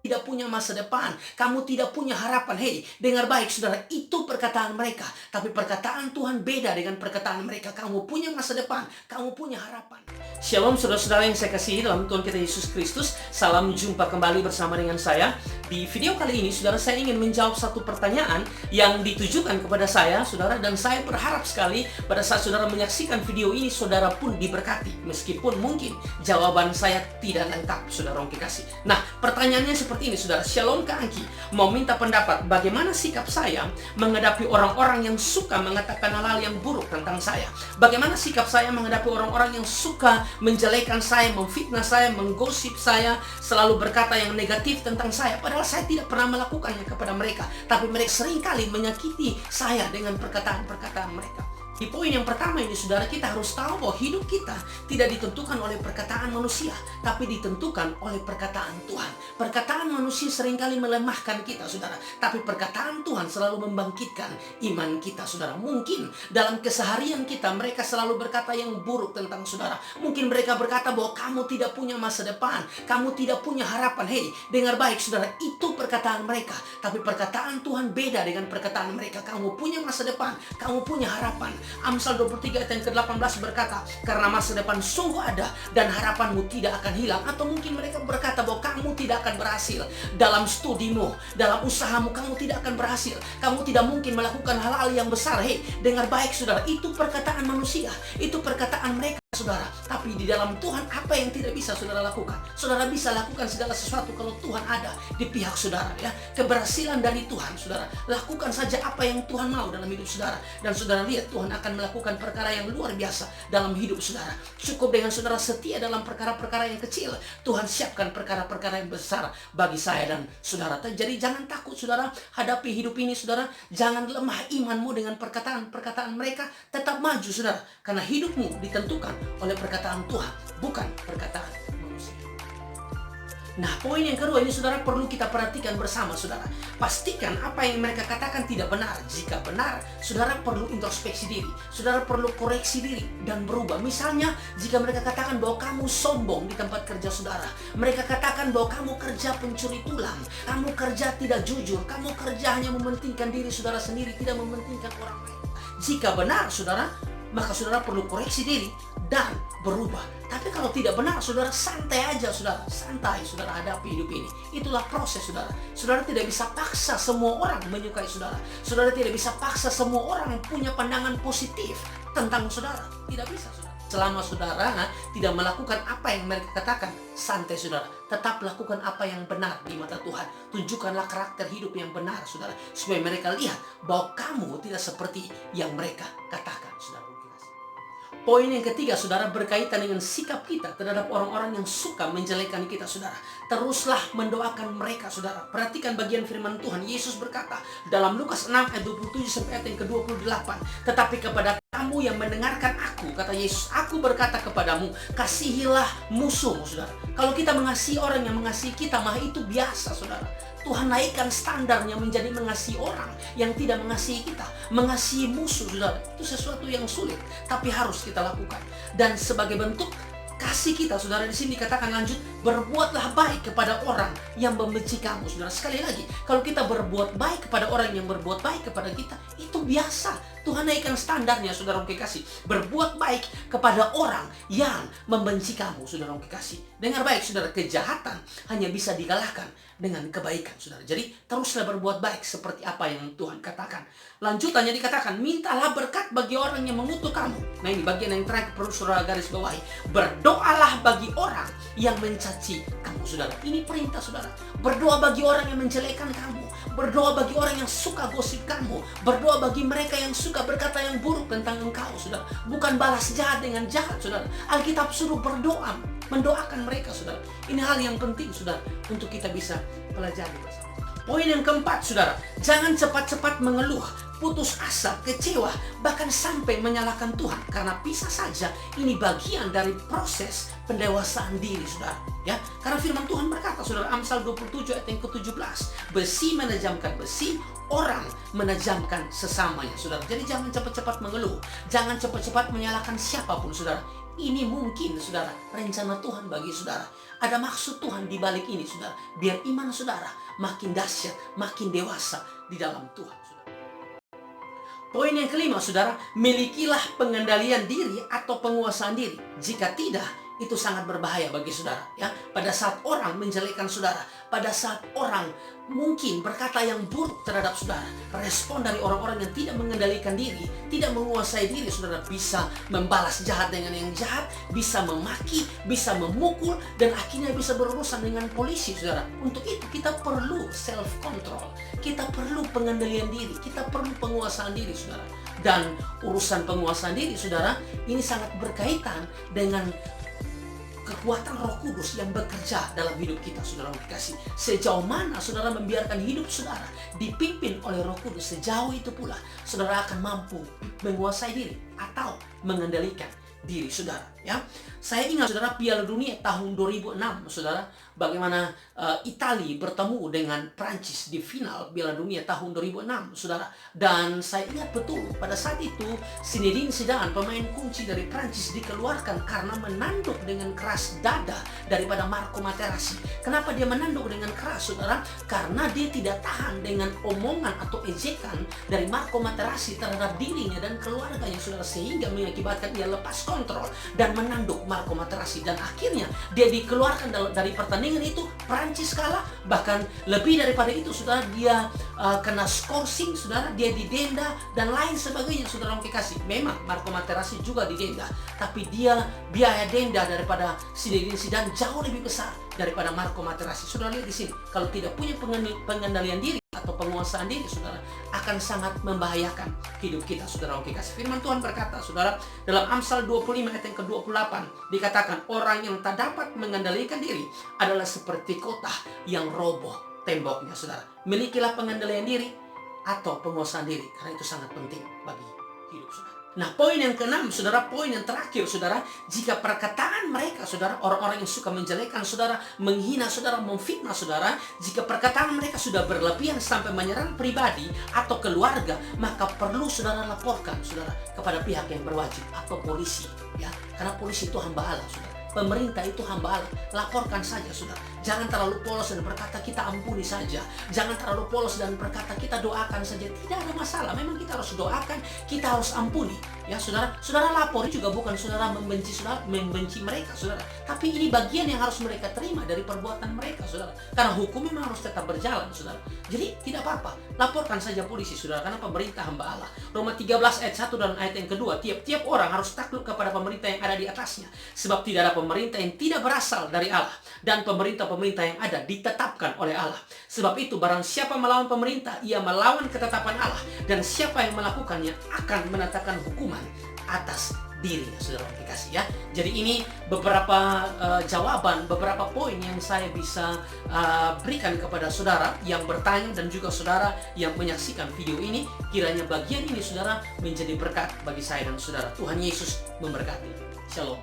tidak punya masa depan, kamu tidak punya harapan. Hei, dengar baik saudara, itu perkataan mereka. Tapi perkataan Tuhan beda dengan perkataan mereka. Kamu punya masa depan, kamu punya harapan. Shalom saudara-saudara yang saya kasihi dalam Tuhan kita Yesus Kristus. Salam jumpa kembali bersama dengan saya. Di video kali ini, saudara, saya ingin menjawab satu pertanyaan yang ditujukan kepada saya, saudara. Dan saya berharap sekali pada saat saudara menyaksikan video ini, saudara pun diberkati. Meskipun mungkin jawaban saya tidak lengkap, saudara yang kekasih. Nah, pertanyaannya seperti ini, saudara. Shalom Kak Angki, mau minta pendapat bagaimana sikap saya menghadapi orang-orang yang suka mengatakan hal-hal yang buruk tentang saya. Bagaimana sikap saya menghadapi orang-orang yang suka menjelekan saya, memfitnah saya, menggosip saya, selalu berkata yang negatif tentang saya. Padahal saya tidak pernah melakukannya kepada mereka. Tapi mereka seringkali menyakiti saya dengan perkataan-perkataan mereka. Di poin yang pertama ini, saudara, kita harus tahu bahwa hidup kita tidak ditentukan oleh perkataan manusia, tapi ditentukan oleh perkataan Tuhan. Perkataan manusia seringkali melemahkan kita, saudara, tapi perkataan Tuhan selalu membangkitkan iman kita, saudara. Mungkin dalam keseharian kita mereka selalu berkata yang buruk tentang saudara. Mungkin mereka berkata bahwa kamu tidak punya masa depan, kamu tidak punya harapan. Hei, dengar baik, saudara, itu perkataan mereka. Tapi perkataan Tuhan beda dengan perkataan mereka. Kamu punya masa depan, kamu punya harapan. Amsal 23 ayat yang ke-18 berkata, karena masa depan sungguh ada dan harapanmu tidak akan hilang. Atau mungkin mereka berkata bahwa kamu tidak akan berhasil dalam studimu, dalam usahamu, kamu tidak akan berhasil. Kamu tidak mungkin melakukan hal-hal yang besar. Hei, dengar baik, saudara, itu perkataan manusia, itu perkataan mereka, saudara. Tapi di dalam Tuhan, apa yang tidak bisa saudara lakukan? Saudara bisa lakukan segala sesuatu kalau Tuhan ada di pihak saudara, ya. Keberhasilan dari Tuhan, saudara. Lakukan saja apa yang Tuhan mau dalam hidup saudara. Dan saudara lihat, Tuhan akan melakukan perkara yang luar biasa dalam hidup saudara. Cukup dengan saudara setia dalam perkara-perkara yang kecil, Tuhan siapkan perkara-perkara yang besar bagi saya dan saudara. Jadi jangan takut, saudara, hadapi hidup ini, saudara. Jangan lemah imanmu dengan perkataan-perkataan mereka. Tetap maju, saudara. Karena hidupmu ditentukan oleh perkataan Tuhan, bukan perkataan manusia. Nah, poin yang kedua ini, saudara, perlu kita perhatikan bersama, saudara. Pastikan apa yang mereka katakan tidak benar. Jika benar, saudara perlu introspeksi diri. Saudara perlu koreksi diri dan berubah. Misalnya, jika mereka katakan bahwa kamu sombong di tempat kerja saudara. Mereka katakan bahwa kamu kerja pencuri tulang. Kamu kerja tidak jujur. Kamu kerja hanya mementingkan diri saudara sendiri, tidak mementingkan orang lain. Jika benar, saudara, maka saudara perlu koreksi diri dan berubah. Tapi kalau tidak benar, saudara santai aja, saudara. Santai, saudara, hadapi hidup ini. Itulah proses, saudara. Saudara tidak bisa paksa semua orang menyukai saudara. Saudara tidak bisa paksa semua orang punya pandangan positif tentang saudara. Tidak bisa, saudara. Selama saudara tidak melakukan apa yang mereka katakan, santai, saudara. Tetap lakukan apa yang benar di mata Tuhan. Tunjukkanlah karakter hidup yang benar, saudara. Supaya mereka lihat bahwa kamu tidak seperti yang mereka katakan, saudara. Poin yang ketiga, saudara, berkaitan dengan sikap kita terhadap orang-orang yang suka menjelekan kita, saudara. Teruslah mendoakan mereka, saudara. Perhatikan bagian firman Tuhan. Yesus berkata dalam Lukas 6 ayat 27 sampai ayat yang ke-28. Tetapi kepada kamu yang mendengarkan aku, kata Yesus, aku berkata kepadamu, kasihilah musuhmu, saudara. Kalau kita mengasihi orang yang mengasihi kita, mah itu biasa, saudara. Tuhan naikkan standarnya menjadi mengasihi orang yang tidak mengasihi kita. Mengasihi musuh, saudara, itu sesuatu yang sulit, tapi harus kita lakukan. Dan sebagai bentuk kasih kita, saudara, di sini dikatakan lanjut, berbuatlah baik kepada orang yang membenci kamu, saudara. Sekali lagi, kalau kita berbuat baik kepada orang yang berbuat baik kepada kita, itu biasa. Tuhan naikkan standarnya, saudara kekasih. Berbuat baik kepada orang yang membenci kamu, saudara kekasih. Dengar baik, saudara, kejahatan hanya bisa dikalahkan dengan kebaikan, saudara. Jadi teruslah berbuat baik seperti apa yang Tuhan katakan. Lanjutannya dikatakan, mintalah berkat bagi orang yang mengutuk kamu. Nah, ini bagian yang terakhir perlu saudara garis bawahi. Berdoalah bagi orang yang mencaci kamu, saudara. Ini perintah, saudara. Berdoa bagi orang yang menjelekan kamu. Berdoa bagi orang yang suka gosip kamu. Berdoa bagi mereka yang suka berkata yang buruk tentang engkau, saudara. Bukan balas jahat dengan jahat, saudara. Alkitab suruh berdoa, mendoakan mereka, saudara. Ini hal yang penting, saudara, untuk kita bisa pelajari bersama. Poin yang keempat, saudara, jangan cepat-cepat mengeluh, putus asa, kecewa, bahkan sampai menyalahkan Tuhan. Karena bisa saja ini bagian dari proses pendewasaan diri, saudara. Ya, karena firman Tuhan berkata, saudara, Amsal 27 ayat yang ke-17, besi menajamkan besi, orang menajamkan sesamanya, saudara. Jadi jangan cepat-cepat mengeluh, jangan cepat-cepat menyalahkan siapapun, saudara. Ini mungkin, saudara, rencana Tuhan bagi saudara. Ada maksud Tuhan di balik ini, saudara. Biar iman saudara makin dahsyat, makin dewasa di dalam Tuhan, saudara. Poin yang kelima, saudara, milikilah pengendalian diri atau penguasaan diri. Jika tidak, itu sangat berbahaya bagi saudara, ya. Pada saat orang menjelekkan saudara, pada saat orang mungkin berkata yang buruk terhadap saudara, respon dari orang-orang yang tidak mengendalikan diri, tidak menguasai diri, saudara, bisa membalas jahat dengan yang jahat, bisa memaki, bisa memukul, dan akhirnya bisa berurusan dengan polisi, saudara. Untuk itu kita perlu self control, kita perlu pengendalian diri, kita perlu penguasaan diri, saudara. Dan urusan penguasaan diri, saudara, ini sangat berkaitan dengan kekuatan Roh Kudus yang bekerja dalam hidup kita, saudara dikasih. Sejauh mana saudara membiarkan hidup saudara dipimpin oleh Roh Kudus, sejauh itu pula saudara akan mampu menguasai diri atau mengendalikan diri saudara, ya. Saya ingat, saudara, Piala Dunia tahun 2006, saudara, bagaimana Italia bertemu dengan Prancis di final Piala Dunia tahun 2006, saudara. Dan saya ingat betul pada saat itu Zinedine Zidane, pemain kunci dari Prancis, dikeluarkan karena menanduk dengan keras dada daripada Marco Materazzi. Kenapa dia menanduk dengan keras, saudara? Karena dia tidak tahan dengan omongan atau ejekan dari Marco Materazzi terhadap dirinya dan keluarganya, saudara, sehingga mengakibatkan dia lepas kontrol dan menanduk Marco Materazzi, dan akhirnya dia dikeluarkan dari pertandingan itu. Prancis kalah, bahkan lebih daripada itu, saudara, dia kena skorsing, saudara, dia didenda dan lain sebagainya, saudara kasih. Memang Marco Materazzi juga didenda, tapi dia biaya denda daripada Zinedine Zidane jauh lebih besar daripada Marco Materazzi. Saudara lihat di sini, kalau tidak punya pengendalian diri atau penguasaan diri, saudara, akan sangat membahayakan hidup kita, saudara kasih. Firman Tuhan berkata, saudara, dalam Amsal 25 ayat yang ke-28 dikatakan, orang yang tak dapat mengendalikan diri adalah seperti kota yang roboh temboknya, saudara. Milikilah pengendalian diri atau penguasaan diri, karena itu sangat penting bagi hidup saudara. Nah, poin yang keenam, saudara, poin yang terakhir, saudara, jika perkataan mereka, saudara, orang-orang yang suka menjelekkan saudara, menghina saudara, memfitnah saudara, jika perkataan mereka sudah berlebihan sampai menyerang pribadi atau keluarga, maka perlu saudara laporkan, saudara, kepada pihak yang berwajib atau polisi, ya. Karena polisi itu hamba Allah, saudara. Pemerintah itu hamba Allah. Laporkan saja, saudara. Jangan terlalu polos dan berkata kita ampuni saja. Jangan terlalu polos dan berkata kita doakan saja. Tidak ada masalah. Memang kita harus doakan, kita harus ampuni. Ya, saudara. Saudara lapor juga bukan saudara membenci mereka, saudara. Tapi ini bagian yang harus mereka terima dari perbuatan mereka, saudara. Karena hukum memang harus tetap berjalan, saudara. Jadi tidak apa-apa. Laporkan saja polisi, saudara. Karena pemerintah hamba Allah. Roma 13 ayat 1 dan ayat yang kedua. Tiap-tiap orang harus takluk kepada pemerintah yang ada di atasnya. Sebab tidak ada pemerintah yang tidak berasal dari Allah, dan pemerintah-pemerintah yang ada ditetapkan oleh Allah. Sebab itu barang siapa melawan pemerintah, ia melawan ketetapan Allah, dan siapa yang melakukannya akan menetapkan hukuman atas dirinya, saudara dikasih, ya. Jadi ini beberapa jawaban, beberapa poin yang saya bisa berikan kepada saudara yang bertanya dan juga saudara yang menyaksikan video ini. Kiranya bagian ini, saudara, menjadi berkat bagi saya dan saudara. Tuhan Yesus memberkati. Shalom.